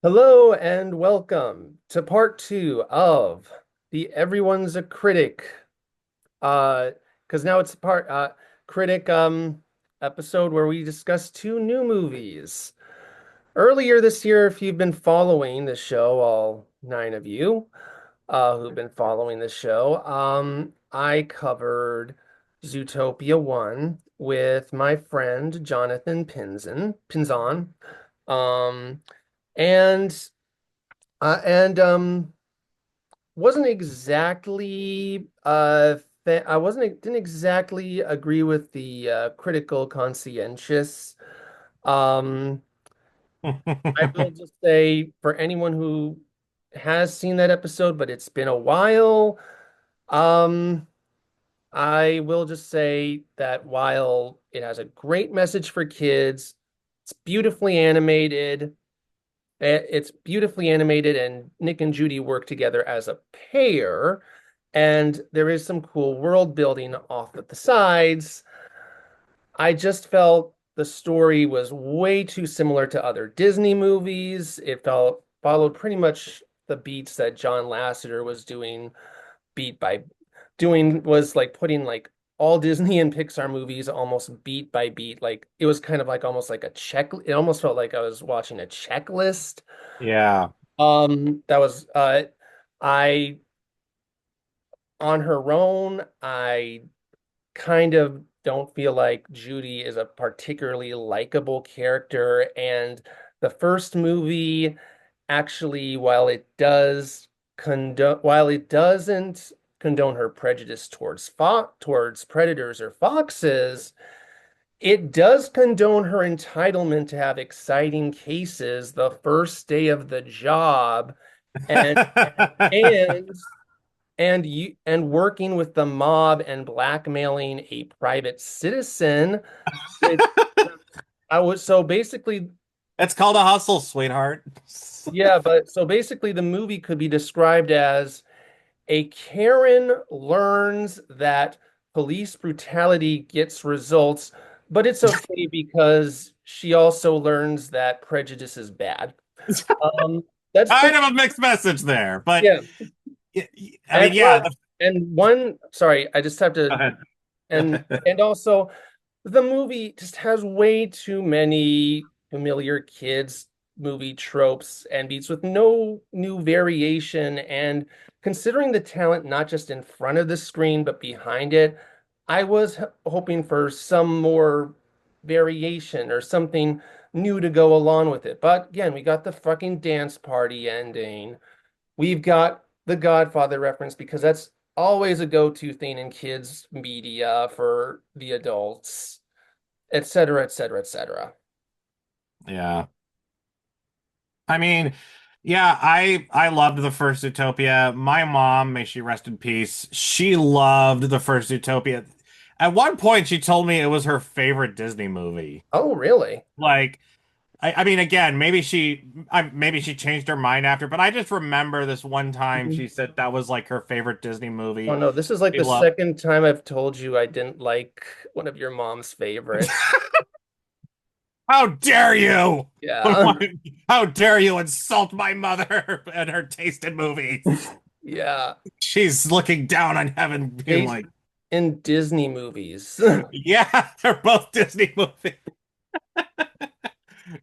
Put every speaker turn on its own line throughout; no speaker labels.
Hello and welcome to part two of the Everyone's a Critic. Uh, because now it's part critic episode where we discuss two new movies. Earlier this year, if you've been following the show, all nine of you who've been following the show, I covered Zootopia 1 with my friend Jonathan Pinzon. Um, and and wasn't exactly I wasn't didn't exactly agree with the critical conscientious. Um I will just say for anyone who has seen that episode, but it's been a while, um I will just say that while it has a great message for kids, it's beautifully animated. It's beautifully animated, and Nick and Judy work together as a pair. And there is some cool world building off at the sides. I just felt the story was way too similar to other Disney movies. It felt followed pretty much the beats that John Lasseter was doing, beat by doing was like putting like all Disney and Pixar movies almost beat by beat. Like it was kind of like almost like a check. It almost felt like I was watching a checklist.
Yeah.
That was I on her own, I kind of don't feel like Judy is a particularly likable character. And the first movie, actually, while it doesn't condone her prejudice towards predators or foxes, it does condone her entitlement to have exciting cases the first day of the job and and and working with the mob and blackmailing a private citizen. It, I was so basically,
It's called a hustle, sweetheart.
yeah, but so basically the movie could be described as a Karen learns that police brutality gets results, but it's okay because she also learns that prejudice is bad. Um, that's
Kind
pretty,
of a mixed message there, but
yeah.
I mean, yeah.
And one, sorry, I just have
Go
to,
ahead.
and also the movie just has way too many familiar kids movie tropes and beats with no new variation. And considering the talent not just in front of the screen but behind it, I was hoping for some more variation or something new to go along with it. But again, we got the fucking dance party ending. We've got the Godfather reference because that's always a go-to thing in kids media for the adults, et cetera, et cetera, et cetera.
Yeah. I mean, yeah, I loved the first Zootopia. My mom, may she rest in peace, she loved the first Zootopia. At one point, she told me it was her favorite Disney movie.
Oh, really?
Like, I mean, again, maybe she changed her mind after, but I just remember this one time
Mhm.
she said that was like her favorite Disney
Oh
movie.
no, this is like
She
the
loved.
second time I've told you I didn't like one of your mom's favorites.
How dare you?
Yeah.
How dare you insult my mother and her taste in movies?
Yeah.
She's looking down on heaven, being
Based
like,
in Disney movies.
"Yeah, they're both Disney movies."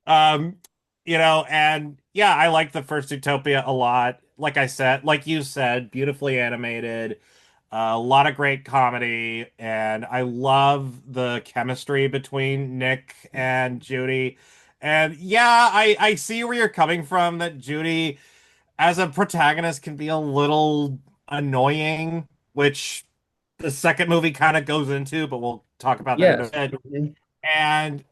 Um, and yeah, I like the first Utopia a lot. Like I said, like you said, beautifully animated, a lot of great comedy, and I love the chemistry between Nick and Judy. And yeah, I see where you're coming from, that Judy as a protagonist can be a little annoying, which the second movie kind of goes into, but we'll talk about that in a
Yes.
bit.
Mhm.
And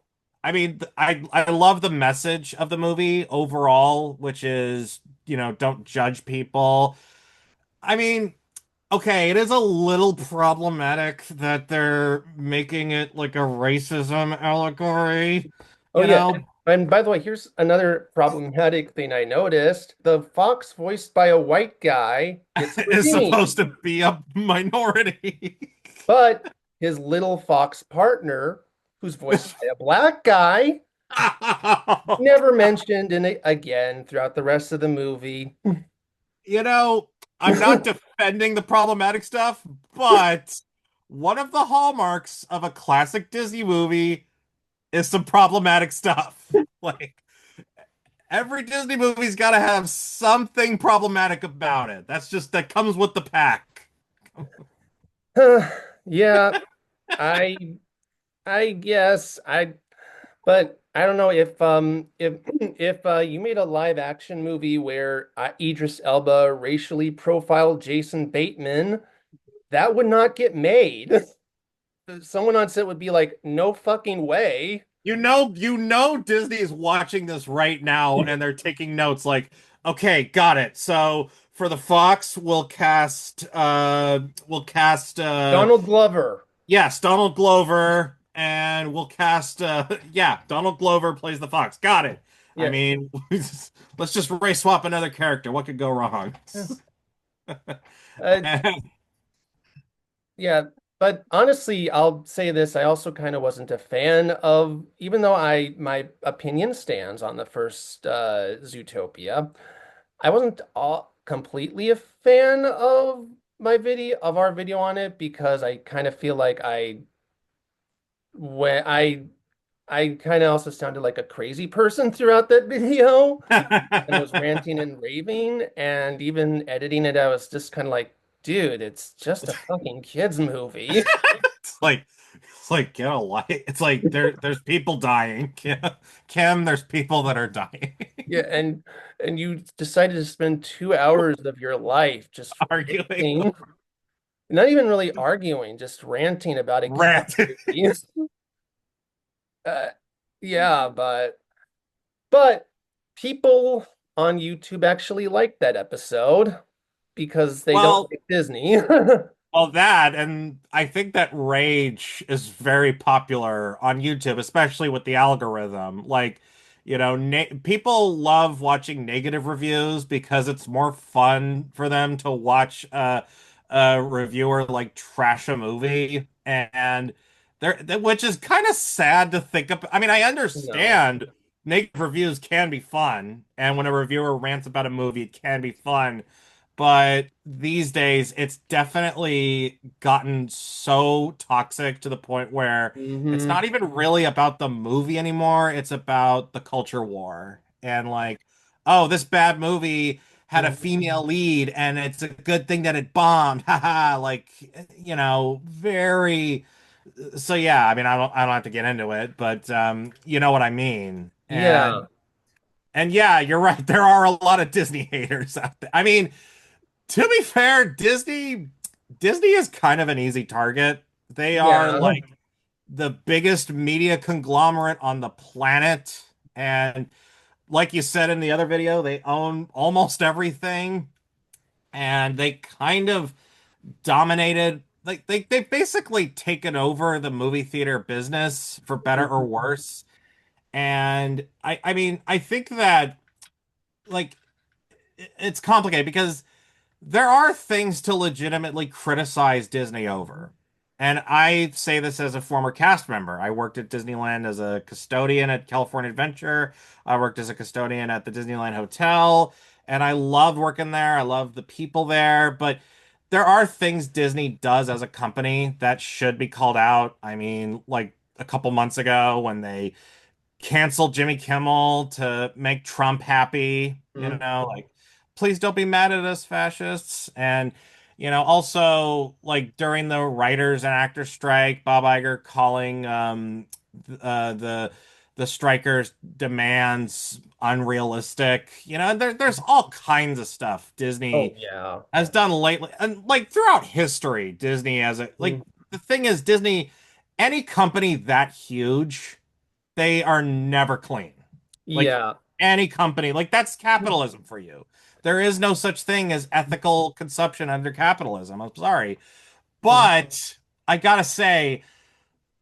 I mean, I love the message of the movie overall, which is, don't judge people. I mean, okay, it is a little problematic that they're making it like a racism allegory,
Oh
you
yeah.
know?
And by the way, here's another problematic thing I noticed. The fox voiced by a white guy gets
Is
redeemed.
supposed to be a minority.
But his little fox partner, who's voiced by a black guy, Never mentioned in it again throughout the rest of the movie.
You know, I'm not defending the problematic stuff, but one of the hallmarks of a classic Disney movie is some problematic stuff. Like every Disney movie's got to have something problematic about it. That comes with the pack.
Yeah, I I guess but I don't know if you made a live action movie where Idris Elba racially profiled Jason Bateman, that would not get made. Someone on set would be like, "No fucking way."
You know Disney is watching this right now and they're taking notes like, okay, got it. So for the Fox, we'll cast
Donald Glover.
yes, Donald Glover, and we'll cast yeah, Donald Glover plays the Fox. Got it. I
Yeah.
mean, let's just race swap another character. What could go wrong?
Uh, yeah, but honestly, I'll say this, I also kind of wasn't a fan of, even though I my opinion stands on the first Zootopia, I wasn't all completely a fan of our video on it because I kind of feel like when I kind of also sounded like a crazy person throughout that video and was ranting and raving, and even editing it, I was just kind of like, dude, it's just a fucking kids movie.
It's like get a life. It's like there's people dying. Kim, there's people that are dying.
Yeah, and you decided to spend 2 hours of your life just
Arguing,
ranting, not even really arguing, just ranting about a kid
rant.
movie. Uh, yeah, but people on YouTube actually liked that episode because they don't
Well,
like Disney.
Well, that, and I think that rage is very popular on YouTube, especially with the algorithm. Like, people love watching negative reviews because it's more fun for them to watch a reviewer like trash a movie, and which is kind of sad to think of. I mean, I
No.
understand negative reviews can be fun, and when a reviewer rants about a movie, it can be fun. But these days, it's definitely gotten so toxic to the point where it's
Hmm.
not even really about the movie anymore. It's about the culture war. And like, oh, this bad movie had a female lead and it's a good thing that it bombed. Haha, like, very so yeah, I mean, I don't have to get into it, but you know what I mean.
Yeah.
And yeah, you're right. There are a lot of Disney haters out there. I mean, to be fair, Disney is kind of an easy target. They are
Yeah.
like the biggest media conglomerate on the planet. And like you said in the other video, they own almost everything. And they kind of dominated, like they've basically taken over the movie theater business for better or worse. And I mean, I think that like it's complicated because there are things to legitimately criticize Disney over. And I say this as a former cast member. I worked at Disneyland as a custodian at California Adventure. I worked as a custodian at the Disneyland Hotel, and I loved working there. I loved the people there, but there are things Disney does as a company that should be called out. I mean, like a couple months ago when they cancel Jimmy Kimmel to make Trump happy, like please don't be mad at us fascists. And also like during the writers and actors strike, Bob Iger calling the strikers' demands unrealistic. There's all kinds of stuff
Oh,
Disney
yeah.
has done lately, and like throughout history, Disney has a like
Mm.
the thing is Disney, any company that huge, they are never clean. Like
Yeah.
any company, like that's capitalism for you. There is no such thing as ethical consumption under capitalism. I'm sorry.
Mhm.
But I gotta say,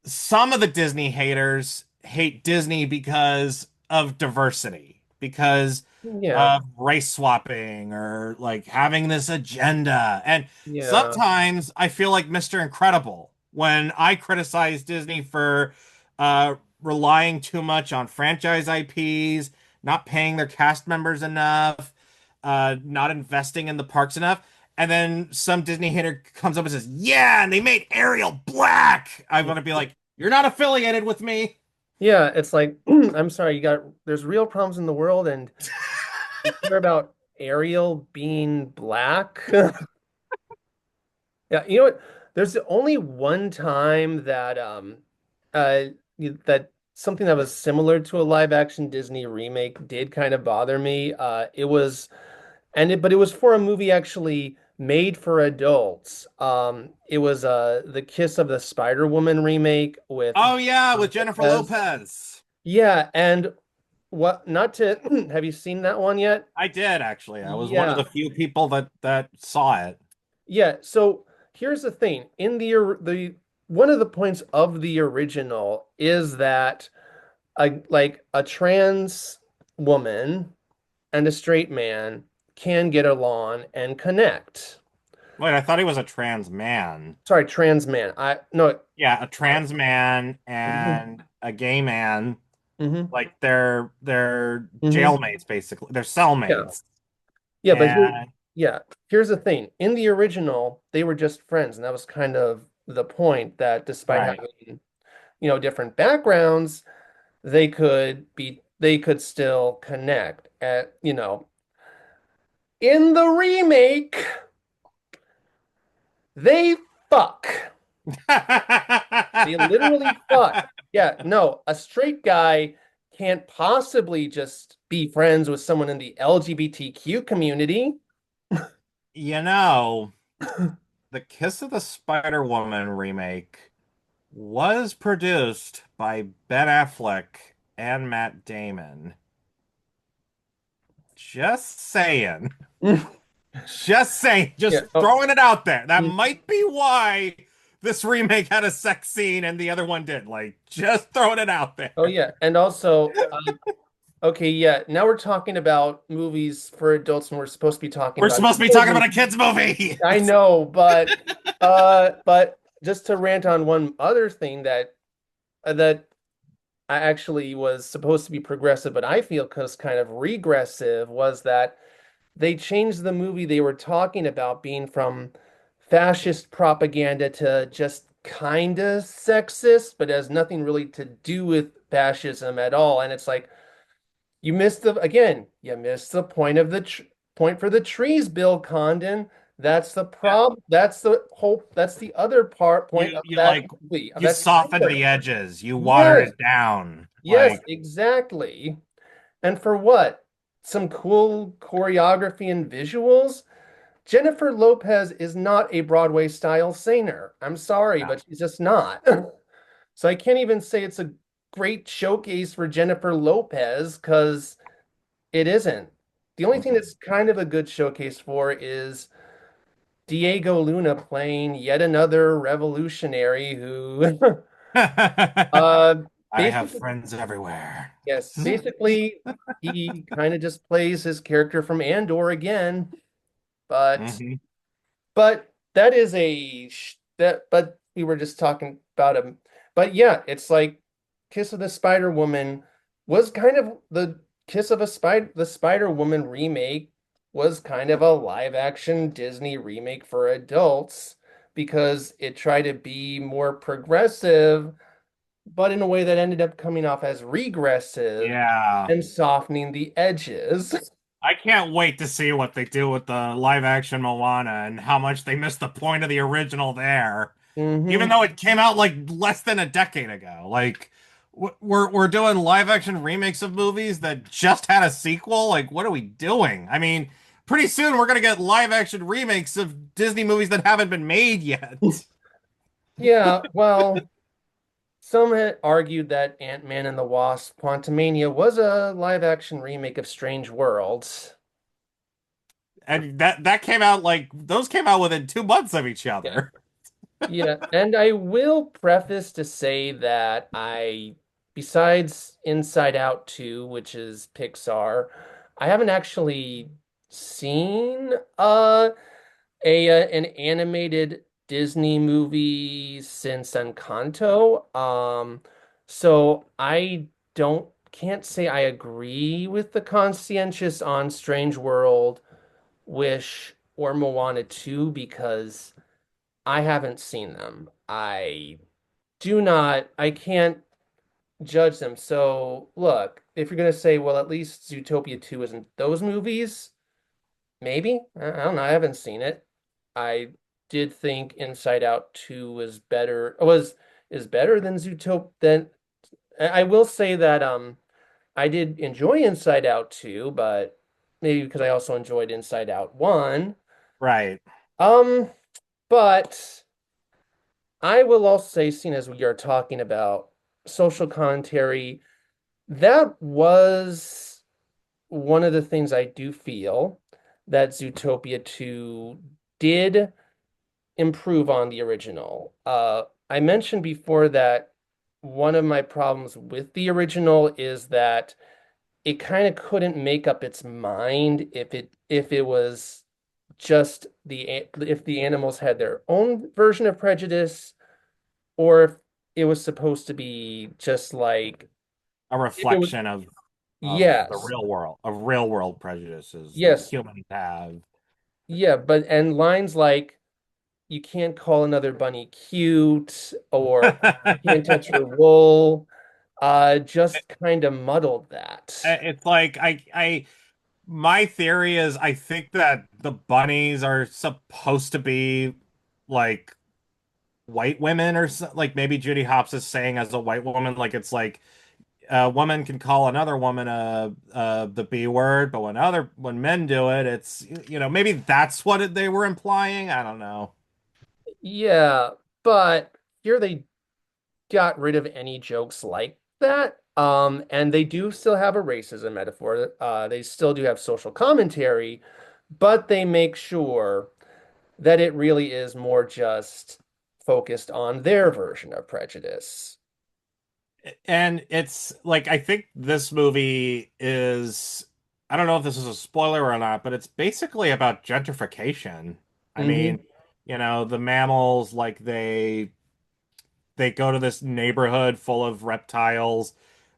some of the Disney haters hate Disney because of diversity, because
Yeah.
of race swapping or like having this agenda. And
Yeah.
sometimes I feel like Mr. Incredible when I criticize Disney for uh relying too much on franchise IPs, not paying their cast members enough, not investing in the parks enough. And then some Disney hater comes up and says, "Yeah, and they made Ariel black." I'm gonna be like, "You're not affiliated with me."
Yeah, it's like, I'm sorry, there's real problems in the world and you care about Ariel being black? Yeah, you know what? There's only one time that that something that was similar to a live action Disney remake did kind of bother me. But it was for a movie actually made for adults. It was the Kiss of the Spider-Woman remake with
Oh yeah, with Jennifer
Lopez.
Lopez.
Yeah, and what not to have you seen that one yet?
I did actually. I was one of
Yeah.
the few people that saw it.
Yeah, so here's the thing. In the one of the points of the original is that a trans woman and a straight man can get along and connect.
Wait, I thought he was a trans man.
Sorry, trans man. I no.
Yeah, a
uh,
trans man
mhm,
and a gay man,
mhm,
like they're
mhm.
jailmates basically. They're
Yeah.
cellmates.
Yeah,
And
yeah, here's the thing. In the original, they were just friends, and that was kind of the point that despite
right.
having, different backgrounds, they could still connect in the remake they fuck. They literally fuck. Yeah, no, a straight guy can't possibly just be friends with someone in the LGBTQ community.
You know, the Kiss of the Spider Woman remake was produced by Ben Affleck and Matt Damon. Just saying. Just saying.
Yeah.
Just
Oh,
throwing it out there. That
mm,
might be why this remake had a sex scene and the other one did. Like, just throwing it out there.
oh yeah. And also, okay, yeah. Now we're talking about movies for adults, and we're supposed to be talking
We're
about
supposed to be talking about
children.
a kids movie.
I know, but just to rant on one other thing that I actually was supposed to be progressive, but I feel was kind of regressive was that they changed the movie they were talking about being from fascist propaganda to just kind of sexist, but has nothing really to do with fascism at all. And it's like you missed the point of the tr point for the trees, Bill Condon. That's the
Yeah.
problem. That's the whole. That's the other point of
You
that
like
movie, of
you
that
softened
trailer.
the edges. You watered
Yes,
it down.
yes,
Like
exactly. And for what? Some cool choreography and visuals? Jennifer Lopez is not a Broadway style singer. I'm sorry,
no.
but she's just not. So I can't even say it's a great showcase for Jennifer Lopez because it isn't. The only thing
Mm-mm.
that's kind of a good showcase for is Diego Luna playing yet another revolutionary who uh
I have
basically
friends everywhere.
yes, basically he kind of just plays his character from Andor again, but
hmm
that is a that but we were just talking about him. But yeah, it's like Kiss of the Spider Woman was kind of the Kiss of a Spider the Spider Woman remake was kind of a live action Disney remake for adults because it tried to be more progressive, but in a way that ended up coming off as regressive
Yeah.
and softening the edges.
I can't wait to see what they do with the live action Moana and how much they missed the point of the original there. Even
Hmm.
though it came out like less than a decade ago. Like we're doing live action remakes of movies that just had a sequel. Like what are we doing? I mean, pretty soon we're gonna get live action remakes of Disney movies that haven't been made yet.
Yeah, well, some had argued that Ant-Man and the Wasp: Quantumania was a live-action remake of Strange Worlds.
And that came out like those came out within 2 months of each
Yeah.
other.
Yeah, and I will preface to say that besides Inside Out 2, which is Pixar, I haven't actually seen an animated Disney movie since Encanto. So I don't can't say I agree with the conscientious on Strange World, Wish, or Moana 2 because I haven't seen them. I can't judge them. So look, if you're gonna say, well, at least Zootopia 2 isn't those movies, maybe. I don't know. I haven't seen it. I did think Inside Out 2 was is better than Zootopia than I will say that I did enjoy Inside Out 2, but maybe because I also enjoyed Inside Out 1.
Right.
Um, but I will also say, seeing as we are talking about social commentary, that was one of the things I do feel that Zootopia 2 did improve on the original. I mentioned before that one of my problems with the original is that it kind of couldn't make up its mind if it was just if the animals had their own version of prejudice or if it was supposed to be just like
A
if it was
reflection of the
yes,
real world, of real world prejudices that
yes,
humans have.
yeah, but and lines like you can't call another bunny cute or you can't touch her wool just kind of muddled that.
It's like my theory is I think that the bunnies are supposed to be like white women or so, like maybe Judy Hopps is saying as a white woman, like it's like a woman can call another woman the B word, but when men do it, it's maybe that's what they were implying. I don't know.
Yeah, but here they got rid of any jokes like that. And they do still have a racism metaphor. They still do have social commentary, but they make sure that it really is more just focused on their version of prejudice.
And it's like I think this movie is I don't know if this is a spoiler or not, but it's basically about gentrification. I
Hmm.
mean, the mammals like they go to this neighborhood full of reptiles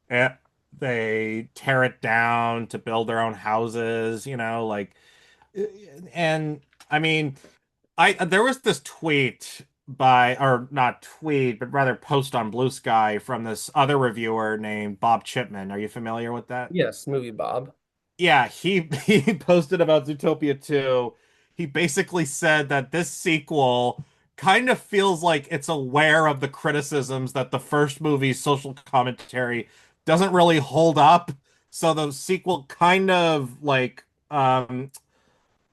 and they tear it down to build their own houses, like and I mean, I there was this tweet by or not tweet, but rather post on Blue Sky from this other reviewer named Bob Chipman. Are you familiar with that?
Yes, movie Bob.
Yeah, he he posted about Zootopia 2. He basically said that this sequel kind of feels like it's aware of the criticisms that the first movie's social commentary doesn't really hold up. So the sequel kind of like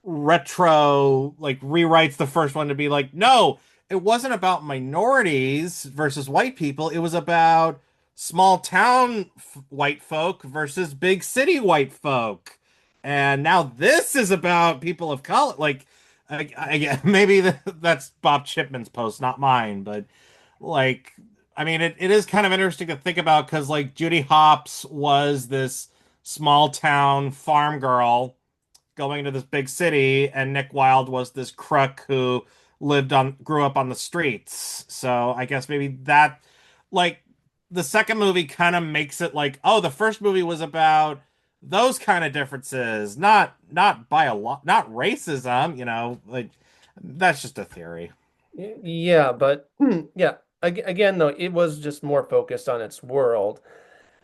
retro like rewrites the first one to be like, no, it wasn't about minorities versus white people. It was about small town white folk versus big city white folk. And now this is about people of color. Like, maybe that's Bob Chipman's post, not mine. But like, I mean, it is kind of interesting to think about because like Judy Hopps was this small town farm girl going to this big city, and Nick Wilde was this crook who grew up on the streets. So I guess maybe that, like, the second movie kind of makes it like, oh, the first movie was about those kind of differences, not by a lot, not racism, like that's just a theory.
Yeah, but yeah, again though, it was just more focused on its world.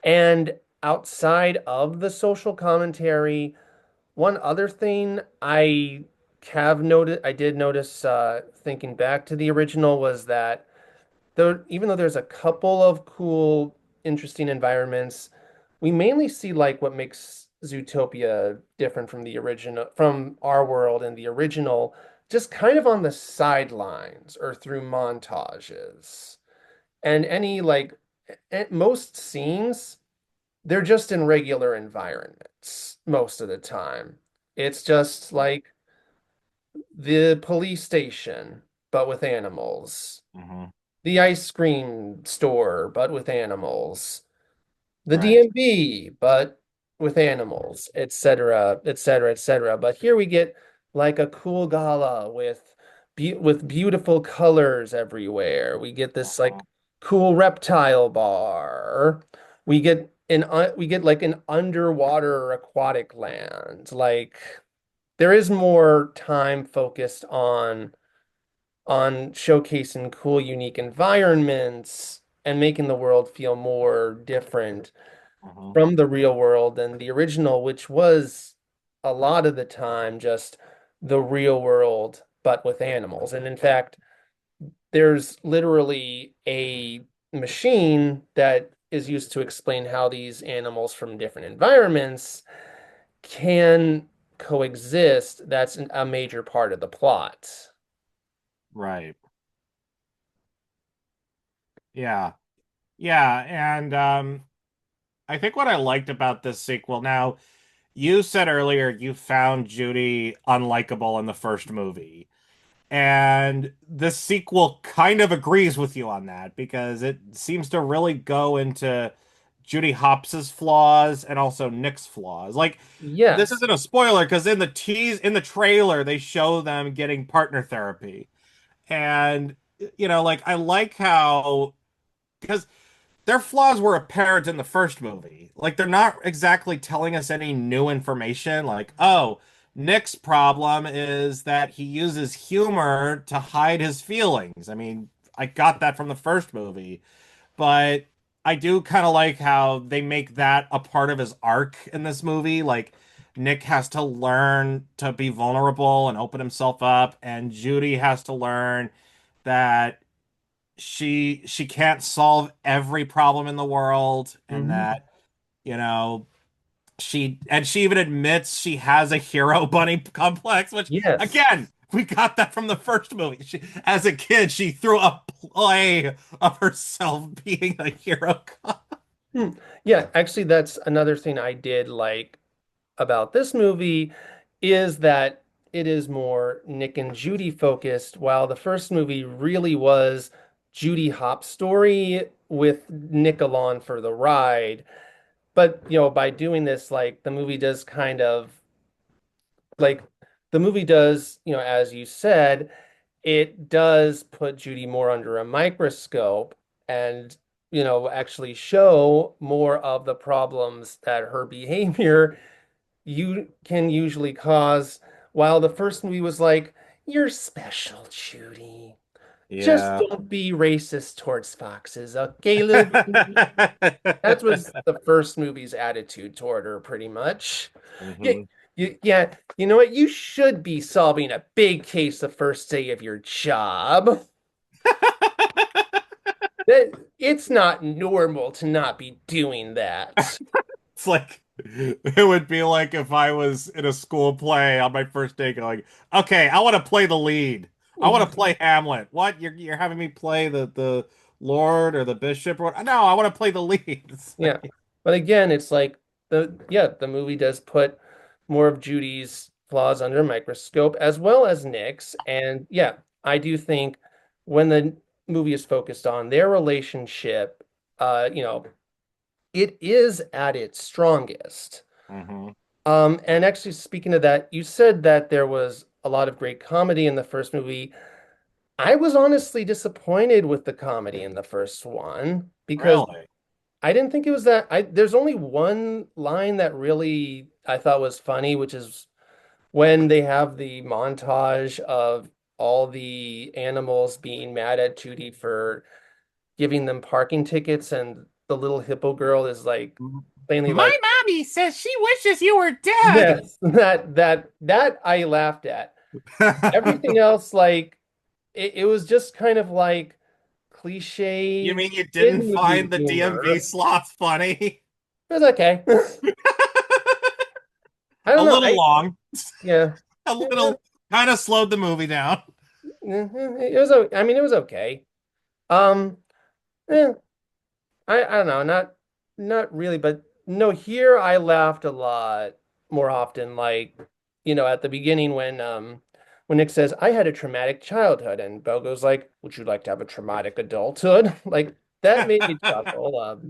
And outside of the social commentary, one other thing I did notice thinking back to the original was that even though there's a couple of cool, interesting environments, we mainly see like what makes Zootopia different from the original, from our world and the original, just kind of on the sidelines or through montages. And any like at most scenes, they're just in regular environments most of the time. It's just like the police station, but with animals,
Hmm.
the ice cream store, but with animals, the
Right.
DMV, but with animals, etc., etc., etc. But here we get like a cool gala with beautiful colors everywhere. We get this like
Mhm.
cool reptile bar. We get like an underwater aquatic land. Like there is more time focused on showcasing cool, unique environments and making the world feel more different
Mhm.
from the real world than the original, which was a lot of the time just the real world, but with animals. And in fact, there's literally a machine that is used to explain how these animals from different environments can coexist. That's a major part of the plot.
Right. Yeah. Yeah. And I think what I liked about this sequel now, you said earlier you found Judy unlikable in the first movie. And the sequel kind of agrees with you on that because it seems to really go into Judy Hops's flaws and also Nick's flaws. Like this
Yes.
isn't a spoiler because in the trailer they show them getting partner therapy. And like I like how because their flaws were apparent in the first movie. Like they're not exactly telling us any new information. Like, oh, Nick's problem is that he uses humor to hide his feelings. I mean, I got that from the first movie, but I do kind of like how they make that a part of his arc in this movie. Like Nick has to learn to be vulnerable and open himself up, and Judy has to learn that she can't solve every problem in the world and
Hmm.
that you know she even admits she has a hero bunny complex, which
Yes.
again we got that from the first movie. As a kid she threw a play of herself being a hero.
Hmm. Yeah, actually, that's another thing I did like about this movie is that it is more Nick and Judy focused, while the first movie really was Judy Hop's story with Nick along for the ride. But, by doing this, like the movie does kind of like the movie does, as you said, it does put Judy more under a microscope and, actually show more of the problems that her behavior you can usually cause, while the first movie was like, you're special, Judy. Just
Yeah.
don't be racist towards foxes, okay, little baby? That was the first movie's attitude toward her, pretty much. Yeah,
Hmm.
yeah, you know what? You should be solving a big case the first day of your job. That it's not normal to not be doing that.
It's like it would be like if I was in a school play on my first day going, okay, I want to play the lead. I want to play Hamlet. What? You're having me play the Lord or the Bishop or what? No, I want to play the lead. It's
Yeah.
like,
But again, it's like the movie does put more of Judy's flaws under a microscope as well as Nick's. And yeah, I do think when the movie is focused on their relationship, it is at its strongest.
hmm.
And actually speaking of that, you said that there was a lot of great comedy in the first movie. I was honestly disappointed with the comedy in the first one because
Really?
I didn't think it was that. There's only one line that really I thought was funny, which is when they have the montage of all the animals being mad at Judy for giving them parking tickets, and the little hippo girl is like plainly
My
like,
mommy says she wishes you were dead.
yes, that I laughed at. Everything else, like it was just kind of like
You
cliche
mean you
kid
didn't
movie
find the DMV
humor.
sloth funny?
It was okay. I
A
don't know.
little long,
Yeah.
a little kind of slowed the movie down.
It was, I mean, it was okay. Um, eh, I don't know, not really, but no, here I laughed a lot more often, like, at the beginning when Nick says, I had a traumatic childhood, and Bo goes like, would you like to have a traumatic adulthood? Like that made me chuckle.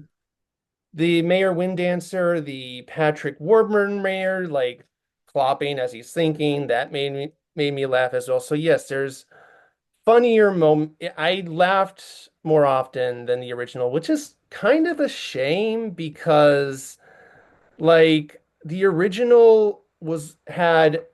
The Mayor Windancer, the Patrick Warburton Mayor, like flopping as he's thinking, that made me laugh as well. So yes, there's funnier moment. I laughed more often than the original, which is kind of a shame because like the original was had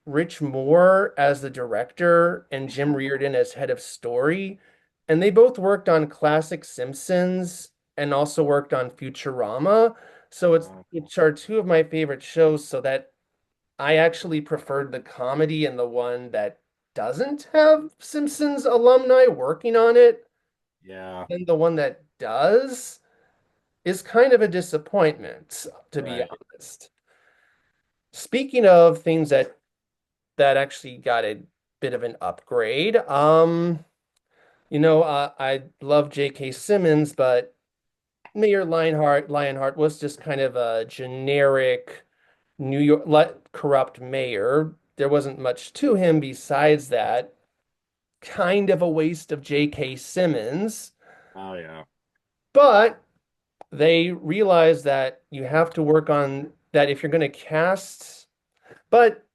Rich Moore as the director and Jim Reardon as head of story, and they both worked on classic Simpsons and also worked on Futurama. So which are two of my favorite shows, so that I actually preferred the comedy and the one that doesn't have Simpsons alumni working on it,
Yeah,
and the one that does is kind of a disappointment, to be
right.
honest. Speaking of things that actually got a bit of an upgrade, I love J.K. Simmons, but Mayor Lionheart was just kind of a generic New York corrupt mayor. There wasn't much to him besides that. Kind of a waste of J.K. Simmons,
Oh yeah.
but they realized that you have to work on that if you're going to cast. But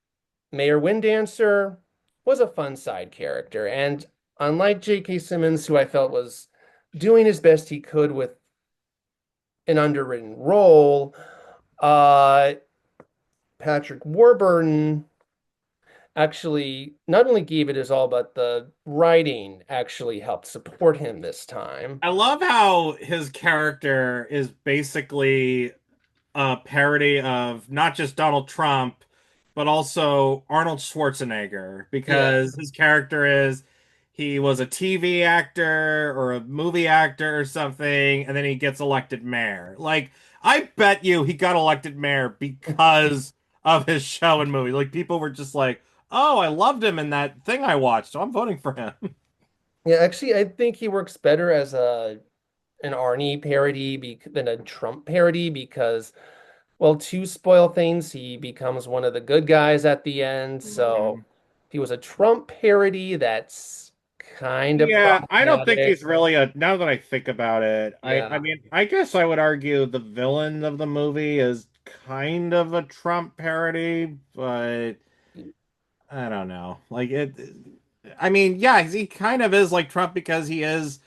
Mayor Windancer was a fun side character, and unlike J.K. Simmons, who I felt was doing his best he could with an underwritten role, uh, Patrick Warburton actually not only gave it his all, but the writing actually helped support him this time.
I love how his character is basically a parody of not just Donald Trump, but also Arnold Schwarzenegger,
Yeah.
because his character is he was a TV actor or a movie actor or something, and then he gets elected mayor. Like, I bet you he got elected mayor because of his show and movie. Like, people were just like, oh, I loved him in that thing I watched, so I'm voting for him.
Yeah, actually, I think he works better as a an Arnie parody than a Trump parody because, well, to spoil things, he becomes one of the good guys at the end. So
Mhm.
if he was a Trump parody, that's kind of
Yeah, I don't think
problematic.
he's really a, now that I think about it, I
Yeah.
mean, I guess I would argue the villain of the movie is kind of a Trump parody, but I don't know. Like it I mean, yeah, he kind of is like Trump because he is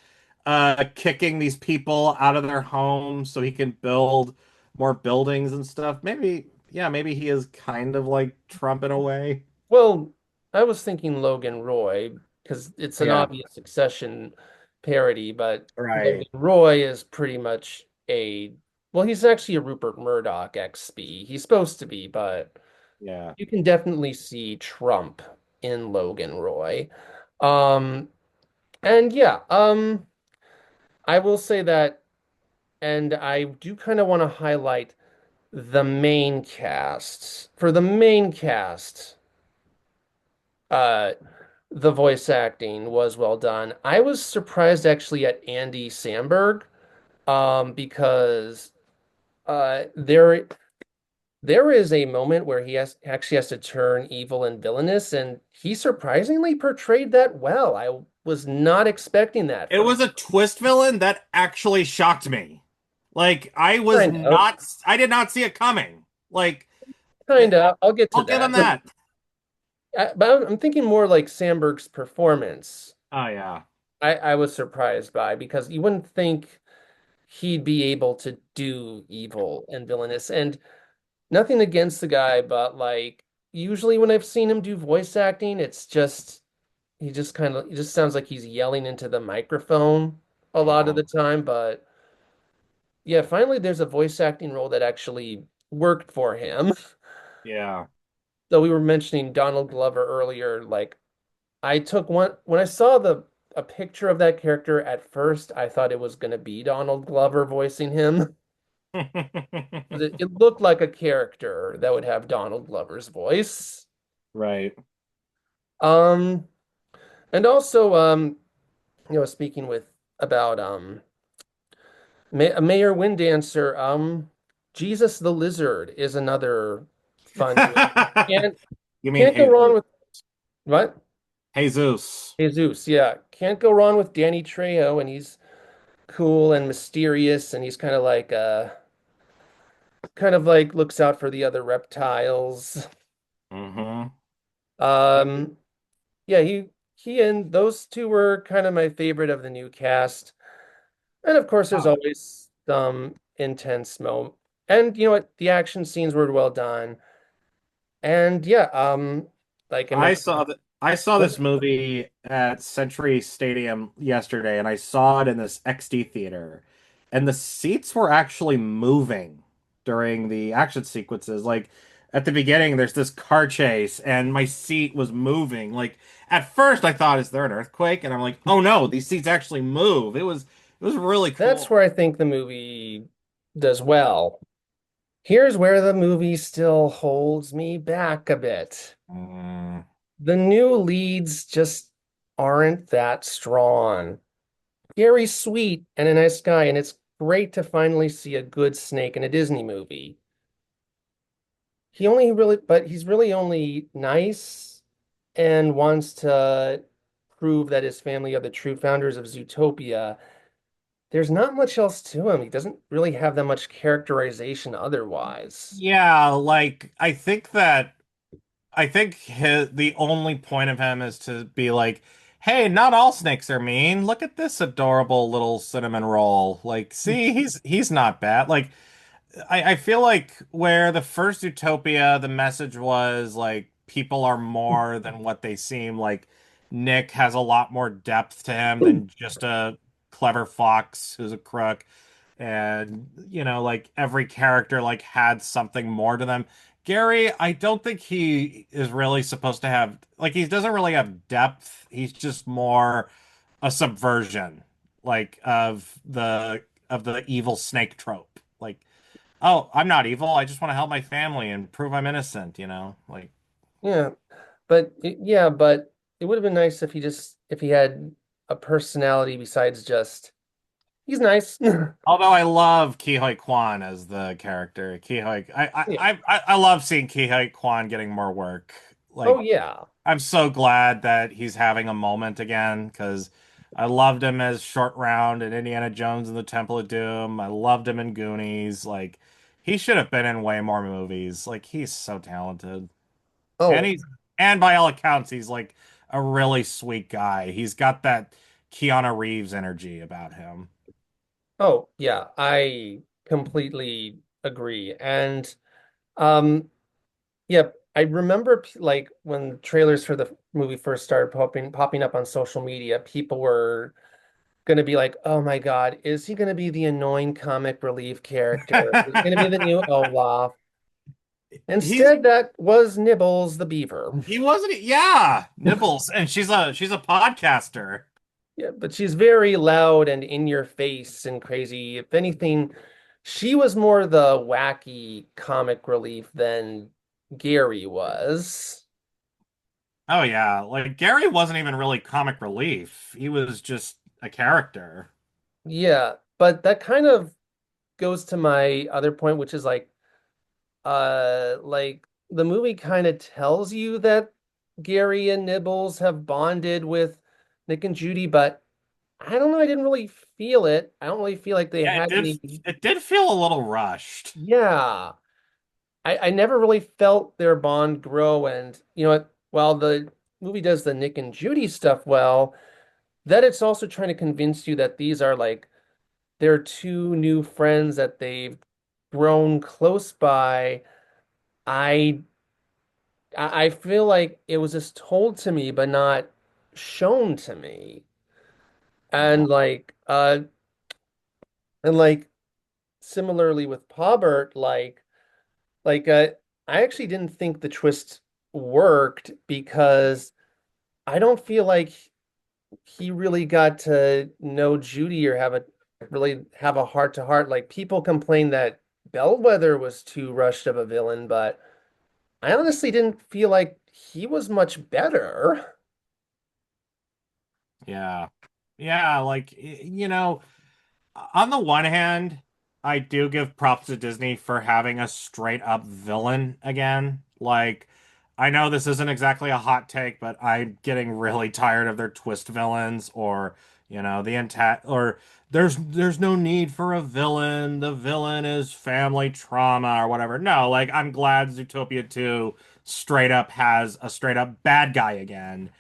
kicking these people out of their homes so he can build more buildings and stuff. Maybe, yeah, maybe he is kind of like Trump in a way.
Well, I was thinking Logan Roy because it's an
Yeah,
obvious Succession parody, but Logan
right.
Roy is pretty much well, he's actually a Rupert Murdoch XP. He's supposed to be, but
Yeah.
you can definitely see Trump in Logan Roy. Um, and yeah, I will say that, and I do kind of want to highlight the main cast. For the main cast, uh, the voice acting was well done. I was surprised actually at Andy Samberg, because there is a moment where he actually has to turn evil and villainous, and he surprisingly portrayed that well. I was not expecting that
It
from him.
was a twist villain that actually shocked me. Like
Kind of,
I did not see it coming. Like
kind of. I'll get to
I'll give him
that.
that.
But I'm thinking more like Samberg's performance.
Oh yeah.
I was surprised by because you wouldn't think he'd be able to do evil and villainous. And nothing against the guy, but like usually when I've seen him do voice acting, it's just he just sounds like he's yelling into the microphone a lot of
Uh-huh.
the time. But yeah, finally there's a voice acting role that actually worked for him.
Yeah.
So we were mentioning Donald Glover earlier. Like I took one when I saw the a picture of that character at first, I thought it was gonna be Donald Glover voicing him. It looked like a character that would have Donald Glover's voice.
Right.
Um, and also, speaking with about Mayor Windancer, Jesus the Lizard is another fun one. Can't
You mean
can't go wrong
Jesus?
with what?
Jesus.
Jesus, yeah. Can't go wrong with Danny Trejo, and he's cool and mysterious, and he's kind of like looks out for the other reptiles.
Mm-hmm.
Um, yeah, he and those two were kind of my favorite of the new cast. And of course, there's
Oh,
always some intense moment. And you know what? The action scenes were well done. And yeah, like I mentioned,
I saw
what?
this movie at Century Stadium yesterday, and I saw it in this XD theater, and the seats were actually moving during the action sequences. Like at the beginning, there's this car chase, and my seat was moving. Like at first, I thought, "Is there an earthquake?" And I'm like, "Oh no, these seats actually move." It was really
That's
cool.
where I think the movie does well. Here's where the movie still holds me back a bit.
Mm.
The new leads just aren't that strong. Gary's sweet and a nice guy, and it's great to finally see a good snake in a Disney movie. But he's really only nice and wants to prove that his family are the true founders of Zootopia. There's not much else to him. He doesn't really have that much characterization otherwise.
Yeah, like I think the only point of him is to be like, hey, not all snakes are mean. Look at this adorable little cinnamon roll. Like, see, he's not bad. Like, I feel like where the first Utopia, the message was like people are more than what they seem. Like Nick has a lot more depth to him than just a clever fox who's a crook. And like every character like had something more to them. Gary, I don't think he is really supposed to have like he doesn't really have depth. He's just more a subversion like of the evil snake trope. Like, oh, I'm not evil. I just want to help my family and prove I'm innocent, you know? Like,
Yeah, but it would have been nice if he had a personality besides just he's nice.
although I love Ke Huy Quan as the character. Ke Huy,
Yeah.
I love seeing Ke Huy Quan getting more work.
Oh
Like,
yeah.
I'm so glad that he's having a moment again because I loved him as Short Round in Indiana Jones and the Temple of Doom. I loved him in Goonies. Like, he should have been in way more movies. Like, he's so talented. And
Oh,
and by all accounts, he's like a really sweet guy. He's got that Keanu Reeves energy about him.
oh yeah. I completely agree. And um yeah, I remember like when trailers for the movie first started popping up on social media, people were gonna be like, "Oh my God, is he gonna be the annoying comic relief character? Is he gonna be the new Olaf?"
He's
Instead, that was Nibbles the beaver.
he wasn't yeah, Nibbles, and she's a podcaster.
Yeah, but she's very loud and in your face and crazy. If anything, she was more the wacky comic relief than Gary was.
Oh yeah, like Gary wasn't even really comic relief. He was just a character.
Yeah, but that kind of goes to my other point, which is like the movie kind of tells you that Gary and Nibbles have bonded with Nick and Judy, but I don't know, I didn't really feel it. I don't really feel like they
Yeah,
had any.
it did feel a little rushed.
Yeah. I never really felt their bond grow. And you know what? While the movie does the Nick and Judy stuff well, that it's also trying to convince you that these are like their two new friends that they've grown close by. I I feel like it was just told to me, but not shown to me.
Yeah.
And like similarly with Paubert, like I actually didn't think the twist worked because I don't feel like he really got to know Judy or really have a heart to heart. Like people complain that Bellwether was too rushed of a villain, but I honestly didn't feel like he was much better.
Yeah. Yeah, like on the one hand, I do give props to Disney for having a straight up villain again. Like, I know this isn't exactly a hot take, but I'm getting really tired of their twist villains or, the intact or there's no need for a villain. The villain is family trauma or whatever. No, like I'm glad Zootopia 2 straight up has a straight up bad guy again.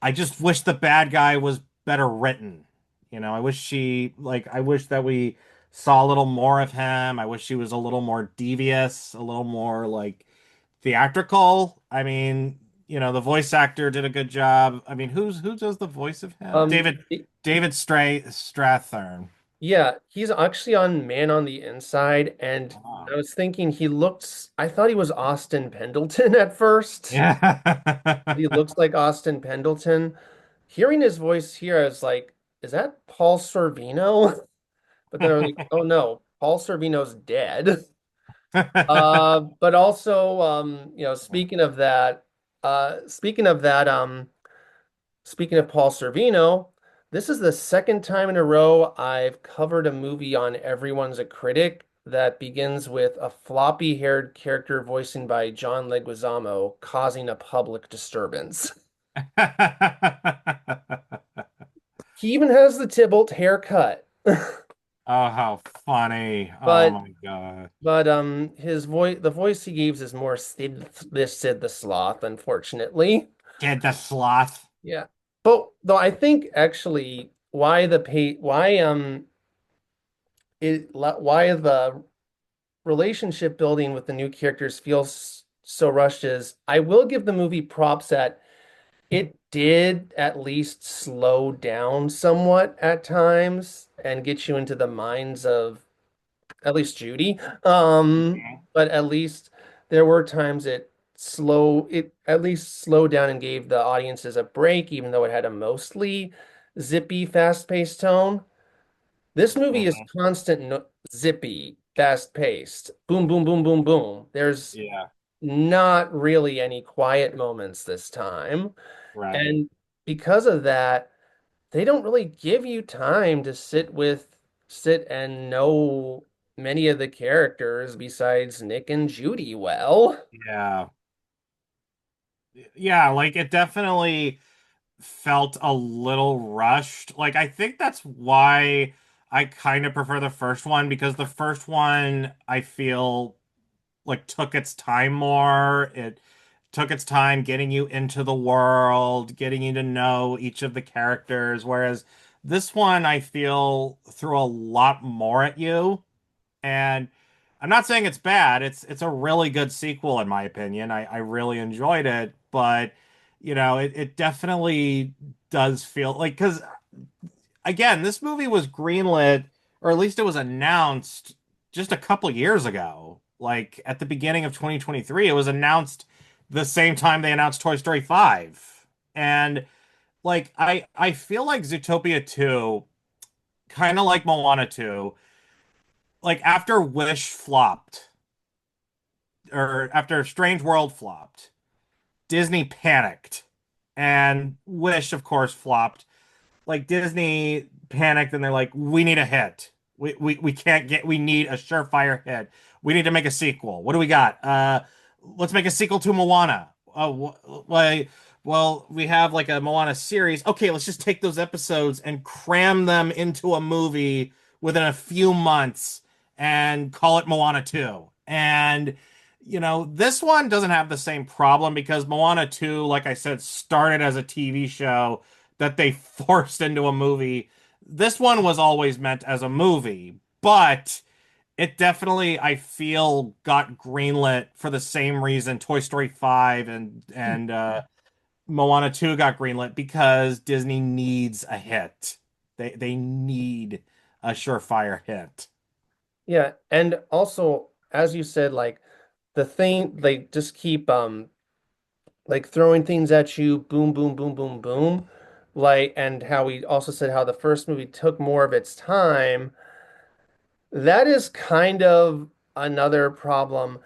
I just wish the bad guy was better written. I wish I wish that we saw a little more of him. I wish he was a little more devious, a little more like theatrical. I mean, the voice actor did a good job. I mean, who does the voice of him?
Um,
David Strathern.
yeah, he's actually on Man on the Inside, and
Oh.
I was thinking I thought he was Austin Pendleton at first.
Yeah.
He looks like Austin Pendleton. Hearing his voice here, I was like, is that Paul Sorvino? But then I was like, oh no, Paul Sorvino's dead. But also, speaking of that, speaking of Paul Sorvino, this is the second time in a row I've covered a movie on Everyone's a Critic that begins with a floppy-haired character voicing by John Leguizamo causing a public disturbance. He even has the Tybalt haircut.
Oh, how funny. Oh
But
my God.
his voice the voice he gives is more Sid the Sloth, unfortunately.
Did the sloth.
Yeah. But though I think actually why the pay why the relationship building with the new characters feels so rushed is I will give the movie props that it did at least slow down somewhat at times and get you into the minds of at least Judy.
Mhm.
But at least there were times it at least slowed down and gave the audiences a break, even though it had a mostly zippy, fast-paced tone. This movie is
Mhm.
constant no zippy, fast-paced. Boom, boom, boom, boom, boom. There's
Yeah,
not really any quiet moments this time.
right.
And because of that, they don't really give you time to sit and know many of the characters besides Nick and Judy well.
Yeah. Yeah, like it definitely felt a little rushed. Like I think that's why I kind of prefer the first one because the first one I feel like took its time more. It took its time getting you into the world, getting you to know each of the characters, whereas this one I feel threw a lot more at you. And I'm not saying it's bad. It's a really good sequel in my opinion. I really enjoyed it, but it definitely does feel like because again, this movie was greenlit, or at least it was announced just a couple years ago. Like at the beginning of 2023, it was announced the same time they announced Toy Story 5. And like I feel like Zootopia 2, kind of like Moana 2, like after Wish flopped, or after Strange World flopped, Disney panicked. And Wish, of course, flopped. Like Disney panicked and they're like, we need a hit. We can't get we need a surefire hit. We need to make a sequel. What do we got? Let's make a sequel to Moana. Oh, well, we have like a Moana series. Okay, let's just take those episodes and cram them into a movie within a few months and call it Moana 2. And this one doesn't have the same problem because Moana 2, like I said, started as a TV show that they forced into a movie. This one was always meant as a movie, but it definitely, I feel, got greenlit for the same reason Toy Story 5 and Moana 2 got greenlit because Disney needs a hit. They need a surefire hit.
Yeah, and also as you said, like the thing they just keep like throwing things at you, boom, boom, boom, boom, boom. Like, and how we also said how the first movie took more of its time. That is kind of another problem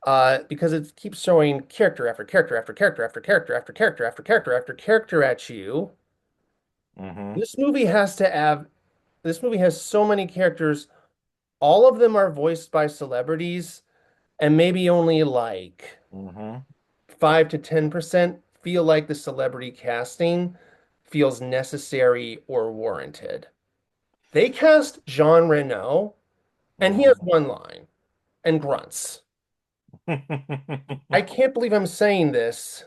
because it keeps showing character after character after character after character after character after character after character at you.
Hmm.
This movie has to have, this movie has so many characters. All of them are voiced by celebrities, and maybe only like
Hmm.
5 to 10% feel like the celebrity casting feels necessary or warranted. They cast Jean Reno, and he has
Hmm.
one line and grunts. I can't believe I'm saying this.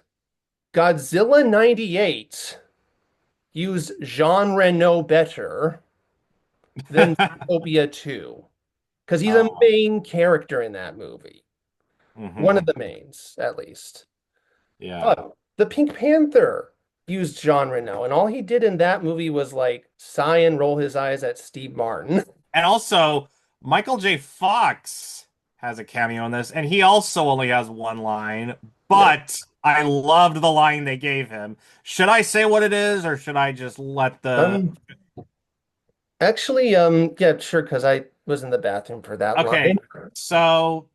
Godzilla 98. used Jean Reno better than Zootopia 2 because he's a
Oh.
main character in that movie. One of
Hmm.
the mains, at least.
Yeah.
But the Pink Panther used Jean Reno, and all he did in that movie was like sigh and roll his eyes at Steve Martin.
And also, Michael J. Fox has a cameo in this, and he also only has one line,
Yep.
but I loved the line they gave him. Should I say what it is, or should I just let the...
Um, Actually, yeah, sure, because I was in the bathroom for that line.
Okay, so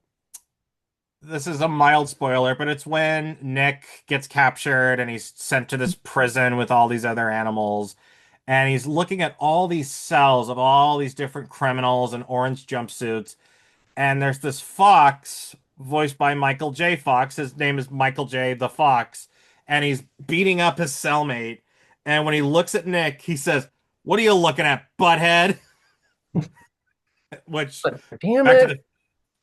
this is a mild spoiler, but it's when Nick gets captured and he's sent to this prison with all these other animals. And he's looking at all these cells of all these different criminals in orange jumpsuits. And there's this fox voiced by Michael J. Fox. His name is Michael J. the Fox. And he's beating up his cellmate. And when he looks at Nick, he says, "What are you looking at, butthead?" Which,
But damn
back to
it,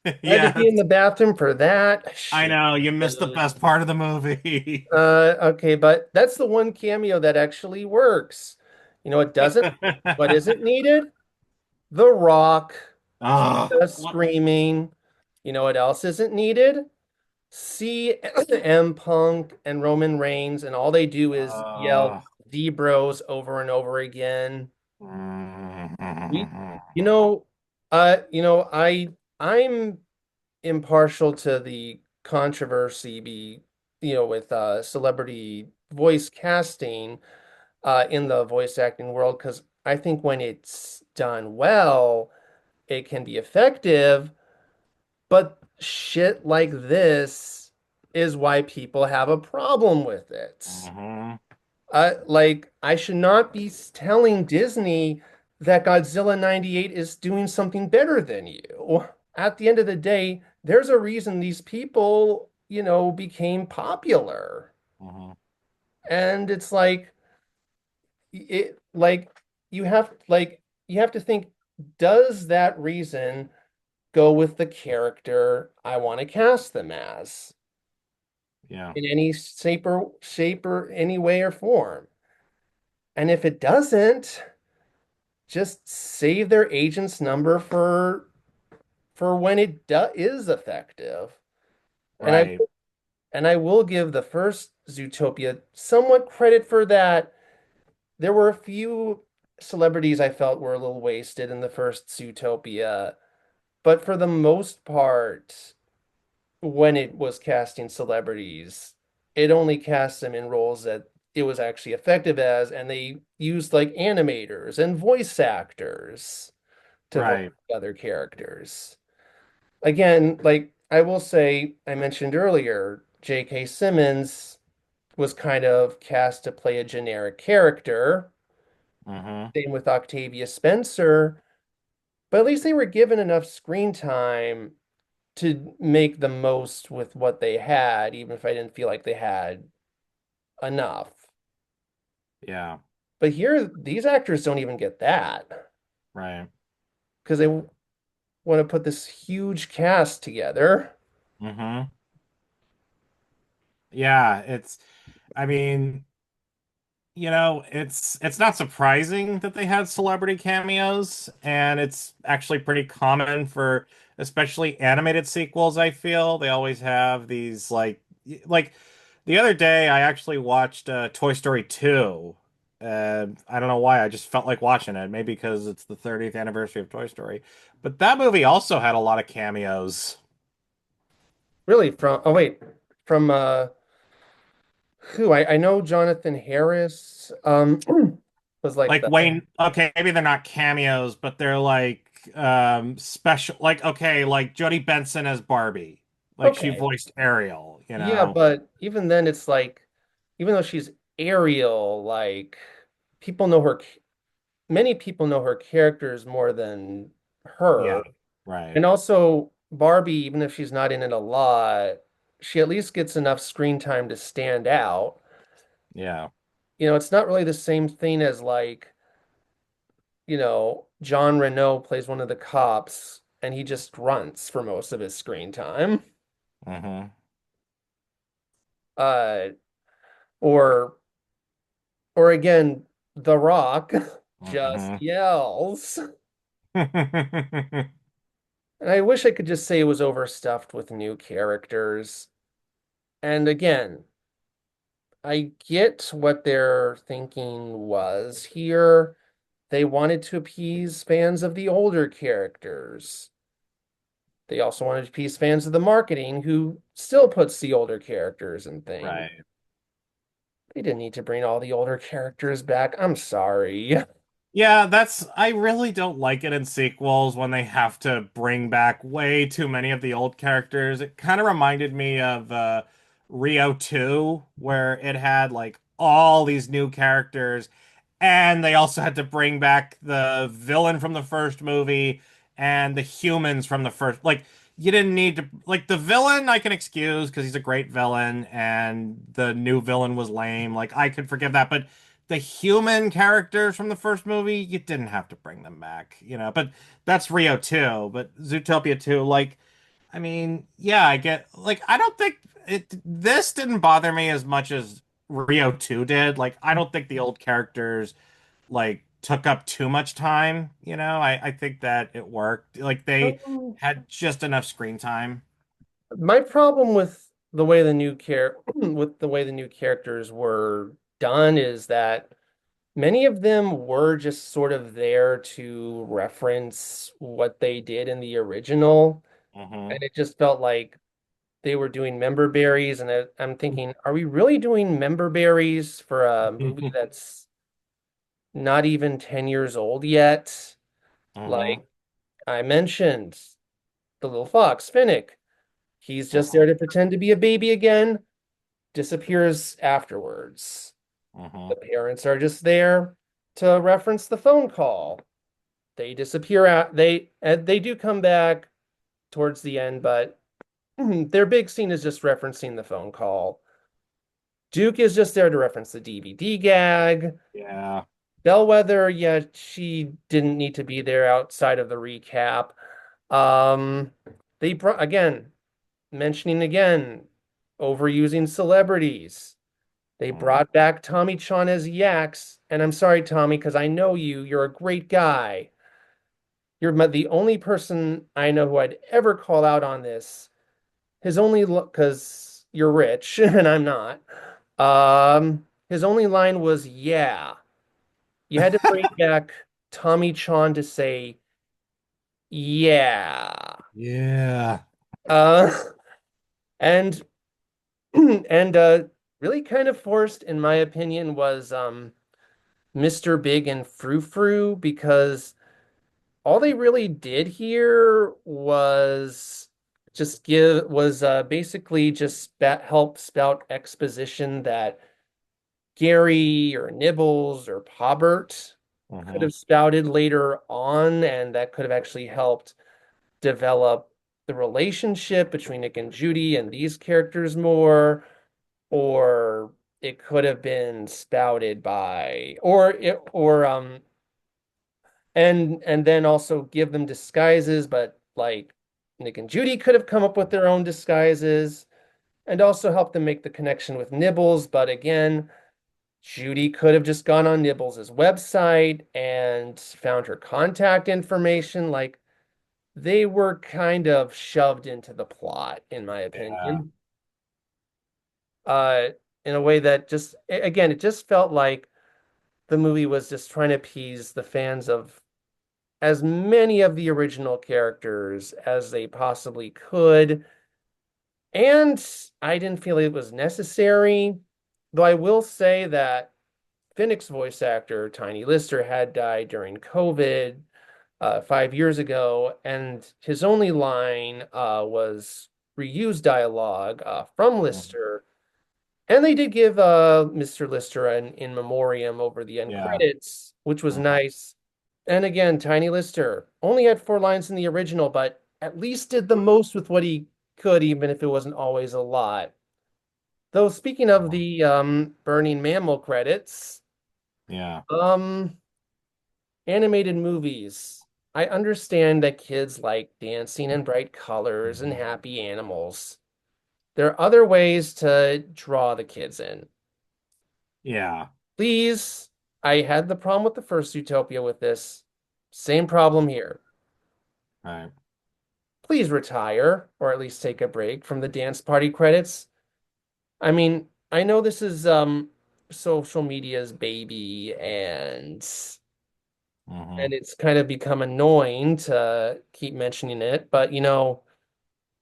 the...
I had to be in
Yes,
the bathroom for that.
I
Shit.
know, you missed the best part of the movie.
Okay, but that's the one cameo that actually works. You know, it doesn't. What isn't needed? The Rock,
Oh, what?
screaming. You know what else isn't needed? CM Punk and Roman Reigns, and all they do is yell
Uh,
D Bros over and over again. We, I'm impartial to the controversy with celebrity voice casting in the voice acting world because I think when it's done well, it can be effective, but shit like this is why people have a problem with it.
mhm.
Like, I should not be telling Disney that Godzilla 98 is doing something better than you. At the end of the day, there's a reason these people, became popular.
Mhm.
And it's like you have to think, does that reason go with the character I want to cast them as
Yeah,
in any shape or any way or form? And if it doesn't, just save their agent's number for when is effective. And I
right.
and I will give the first Zootopia somewhat credit for that. There were a few celebrities I felt were a little wasted in the first Zootopia, but for the most part, when it was casting celebrities, it only cast them in roles that it was actually effective as, and they used like animators and voice actors to voice
Right.
the other characters. Again, like I will say, I mentioned earlier, J.K. Simmons was kind of cast to play a generic character.
Hmm.
Same with Octavia Spencer, but at least they were given enough screen time to make the most with what they had, even if I didn't feel like they had enough.
Yeah,
But here, these actors don't even get that
right.
because they want to put this huge cast together.
Hmm. Yeah, I mean, it's not surprising that they had celebrity cameos, and it's actually pretty common for especially animated sequels, I feel. They always have these like the other day I actually watched Toy Story 2. I don't know why, I just felt like watching it, maybe because it's the 30th anniversary of Toy Story. But that movie also had a lot of cameos.
Really, from who I know Jonathan Harris was like
Like
the
Wayne, okay, maybe they're not cameos, but they're like special, like okay, like Jodie Benson as Barbie. Like she
okay.
voiced Ariel, you
Yeah,
know.
but even then it's like even though she's Ariel, like people know her many people know her characters more than
Yeah,
her.
right.
And also Barbie, even if she's not in it a lot, she at least gets enough screen time to stand out.
Yeah.
It's not really the same thing as like, John Reno plays one of the cops and he just grunts for most of his screen time.
Hmm.
Uh, or or again. The Rock just
Mhm.
yells. And I wish I could just say it was overstuffed with new characters. And again, I get what their thinking was here. They wanted to appease fans of the older characters. They also wanted to appease fans of the marketing who still puts the older characters and things.
Right.
They didn't need to bring all the older characters back. I'm sorry.
Yeah, I really don't like it in sequels when they have to bring back way too many of the old characters. It kind of reminded me of Rio 2, where it had like all these new characters, and they also had to bring back the villain from the first movie and the humans from the first. Like, you didn't need to, like, the villain I can excuse because he's a great villain, and the new villain was lame. Like, I could forgive that, but the human characters from the first movie, you didn't have to bring them back, but that's Rio 2, but Zootopia 2, like, I mean, yeah, I get, like, I don't think this didn't bother me as much as Rio 2 did. Like, I don't think the old characters, like, took up too much time, I think that it worked. Like, they
Um,
had just enough screen time.
my problem with the way the new char with the way the new characters were done is that many of them were just sort of there to reference what they did in the original,
Hmm.
and it just felt like they were doing member berries, and I'm thinking, are we really doing member berries for a movie that's not even 10 years old yet?
Hmm.
Like I mentioned, the little fox, Finnick. He's just there
Hmm.
to pretend to be a baby again, disappears afterwards.
Hmm.
The parents are just there to reference the phone call. They disappear out. They do come back towards the end, but their big scene is just referencing the phone call. Duke is just there to reference the DVD gag.
Yeah.
Bellwether, yeah, she didn't need to be there outside of the recap. Um, again, mentioning again, overusing celebrities. They
Mhm.
brought back Tommy Chon as Yax, and I'm sorry, Tommy, because I know you. You're a great guy. You're the only person I know who I'd ever call out on this. His only look, because you're rich and I'm not. His only line was, "Yeah." You had to bring back Tommy Chon to say, "Yeah."
Yeah.
Uh, and and really kind of forced, in my opinion, was Mr. Big and Frou Frou because all they really did here was basically just help spout exposition that Gary or Nibbles or Pobbert could
Hmm.
have spouted later on, and that could have actually helped develop the relationship between Nick and Judy and these characters more, or it could have been spouted by, or and then also give them disguises, but like Nick and Judy could have come up with their own disguises and also help them make the connection with Nibbles. But again, Judy could have just gone on Nibbles' website and found her contact information. Like they were kind of shoved into the plot, in my
Yeah.
opinion. Uh, in a way that just again, it just felt like the movie was just trying to appease the fans of as many of the original characters as they possibly could. And I didn't feel it was necessary. Though I will say that Finnick's voice actor, Tiny Lister, had died during COVID 5 years ago, and his only line was reused dialogue from
Mhm.
Lister. And they did give Mr. Lister an in memoriam over the end
Yeah.
credits, which was
Mhm.
nice. And again, Tiny Lister only had 4 lines in the original, but at least did the most with what he could, even if it wasn't always a lot. Though speaking of
Mhm.
the Burning Mammal credits,
Yeah.
um, animated movies. I understand that kids like dancing and bright colors and happy animals. There are other ways to draw the kids in.
Yeah.
Please, I had the problem with the first Utopia with this. Same problem here.
Right.
Please retire, or at least take a break from the dance party credits. I mean, I know this is social media's baby and
Hmm.
it's kind of become annoying to keep mentioning it, but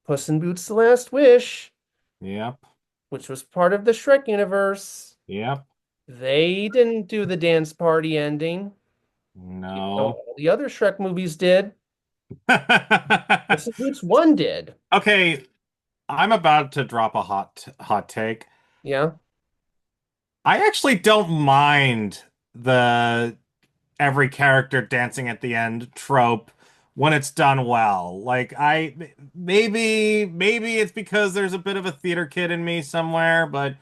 Puss in Boots: The Last Wish,
Yep.
which was part of the Shrek universe,
Yep.
they didn't do the dance party ending, even though
No.
all the other Shrek movies did. Puss in Boots 1 did.
Okay, I'm about to drop a hot take.
Yeah.
I actually don't mind the every character dancing at the end trope when it's done well. Like maybe it's because there's a bit of a theater kid in me somewhere, but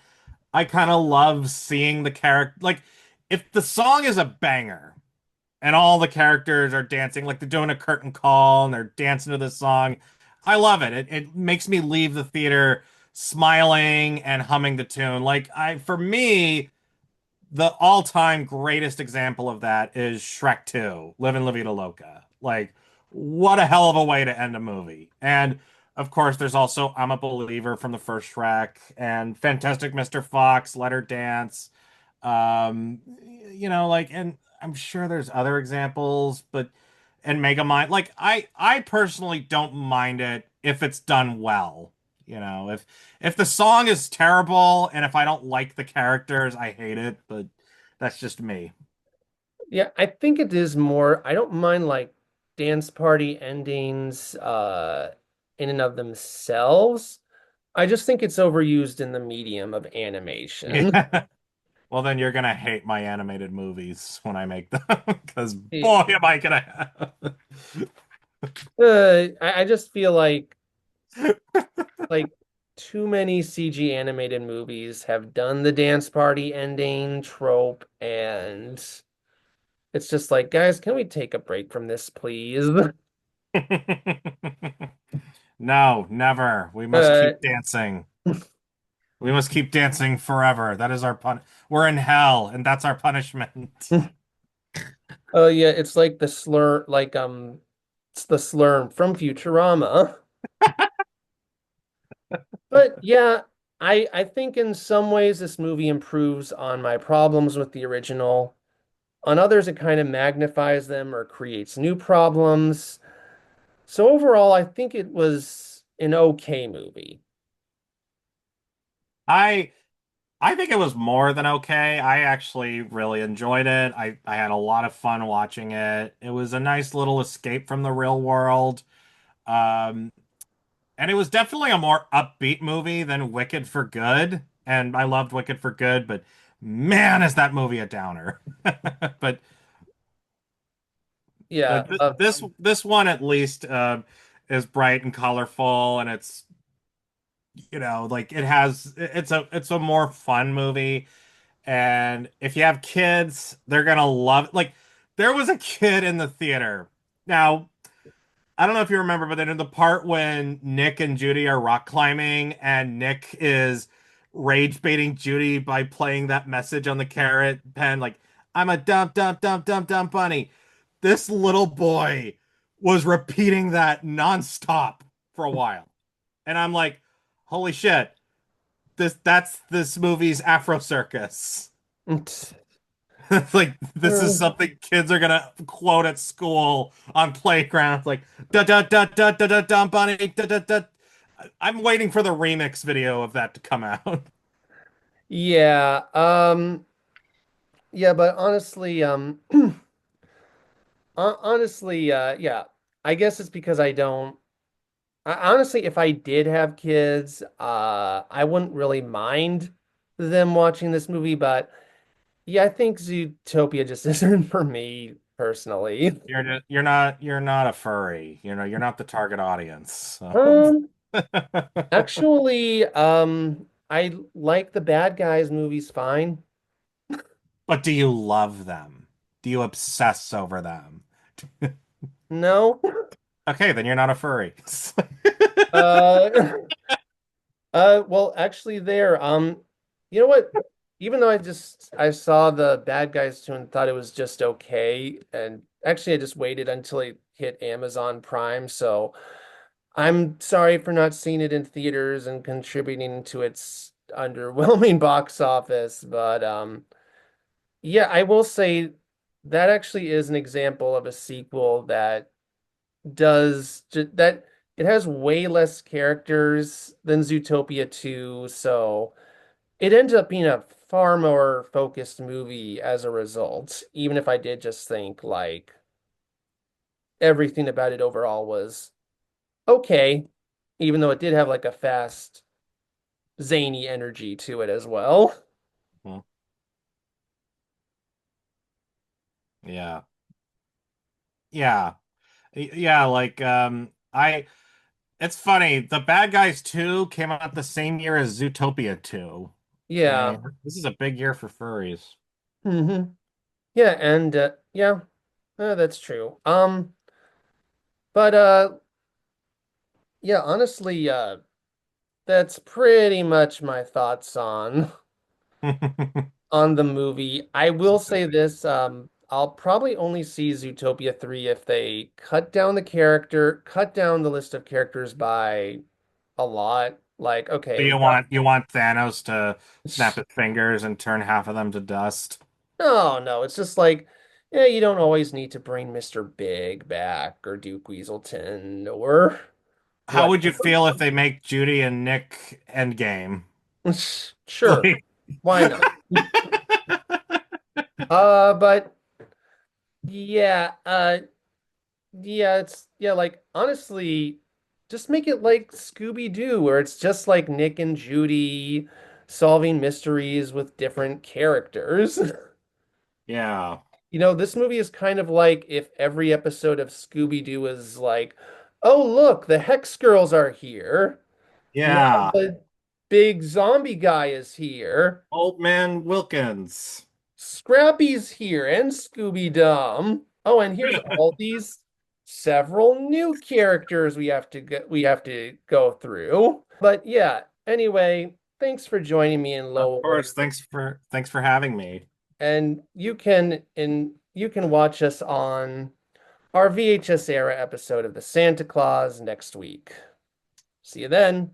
I kind of love seeing the character like if the song is a banger and all the characters are dancing like they're doing a curtain call and they're dancing to the song. I love it. It makes me leave the theater smiling and humming the tune. Like I for me, the all-time greatest example of that is Shrek 2, Livin' La Vida Loca. Like, what a hell of a way to end a movie. And of course, there's also I'm a Believer from the first Shrek and Fantastic Mr. Fox, Let Her Dance. Um, and I'm sure there's other examples, but and Megamind, like I personally don't mind it if it's done well. If the song is terrible and if I don't like the characters, I hate it, but that's just me.
Yeah, I think it is more, I don't mind like dance party endings in and of themselves. I just think it's overused in the medium of animation.
Yeah. Well, then you're gonna hate my animated movies when I make them, because boy, am I gonna have.
I just feel like too many CG animated movies have done the dance party ending trope, and it's just like, guys, can we take a break from this, please?
No, never. We must
Uh,
keep dancing. We must keep dancing forever. That is our pun. We're in hell, and that's our punishment.
oh yeah, it's like it's the slurm from Futurama. But yeah, I think in some ways this movie improves on my problems with the original. On others, it kind of magnifies them or creates new problems. So overall, I think it was an okay movie.
I I think it was more than okay. I actually really enjoyed it. I had a lot of fun watching it. It was a nice little escape from the real world. Um, and it was definitely a more upbeat movie than Wicked for Good. And I loved Wicked for Good, but man, is that movie a downer. But
Yeah,
but this one at least is bright and colorful, and it's like it's a more fun movie. And if you have kids, they're gonna love it. Like there was a kid in the theater. Now, I don't know if you remember, but then in the part when Nick and Judy are rock climbing and Nick is rage baiting Judy by playing that message on the carrot pen, like, I'm a dump, dump, dump, dump, dump bunny. This little boy was repeating that nonstop for a while. And I'm like, holy shit, that's this movie's Afro Circus. It's like this is something kids are gonna quote at school on playgrounds, like da da da da da da da bunny da da da. I'm waiting for the remix video of that to come out.
yeah, yeah, but honestly, yeah, I guess it's because I don't. Honestly, if I did have kids, I wouldn't really mind them watching this movie, but yeah, I think Zootopia just isn't for me personally.
You're not a furry. You're not the target audience. So.
Um, Actually, I like the bad guys movies fine.
But do you love them? Do you obsess over them?
No.
Okay, then you're not a furry.
Uh, well, actually, you know what? even though I saw the Bad Guys 2 and thought it was just okay, and actually I just waited until it hit Amazon Prime, so I'm sorry for not seeing it in theaters and contributing to its underwhelming box office, but yeah, I will say that actually is an example of a sequel that that it has way less characters than Zootopia 2, so it ended up being a far more focused movie as a result, even if I did just think like everything about it overall was okay, even though it did have like a fast, zany energy to it as well.
Mhm. Yeah. Yeah. Yeah, like I it's funny. The Bad Guys 2 came out the same year as Zootopia 2.
Yeah.
Okay. This is a big year for furries.
Yeah, and yeah, that's true. But yeah, honestly, that's pretty much my thoughts on the movie. I will say
Zootopia.
this, I'll probably only see Zootopia 3 if they cut down the list of characters by a lot. Like, okay,
So
we got
you want Thanos to snap his fingers and turn half of them to dust?
no, no, it's just like, yeah, you don't always need to bring Mr. Big back or Duke Weaselton or
How
what.
would you feel if they make Judy and Nick Endgame?
Sure,
Like,
why not? But yeah, yeah, like honestly, just make it like Scooby-Doo, where it's just like Nick and Judy solving mysteries with different characters.
yeah.
This movie is kind of like if every episode of Scooby-Doo is like, oh, look, the Hex Girls are here. Now
Yeah.
the big zombie guy is here.
Old Man Wilkins.
Scrappy's here and Scooby Dum. Oh, and here's all these several new characters we have to go through. But yeah, anyway, thanks for joining me in
Of
Lowell.
course. Thanks for having me.
And you can watch us on our VHS era episode of the Santa Claus next week. See you then.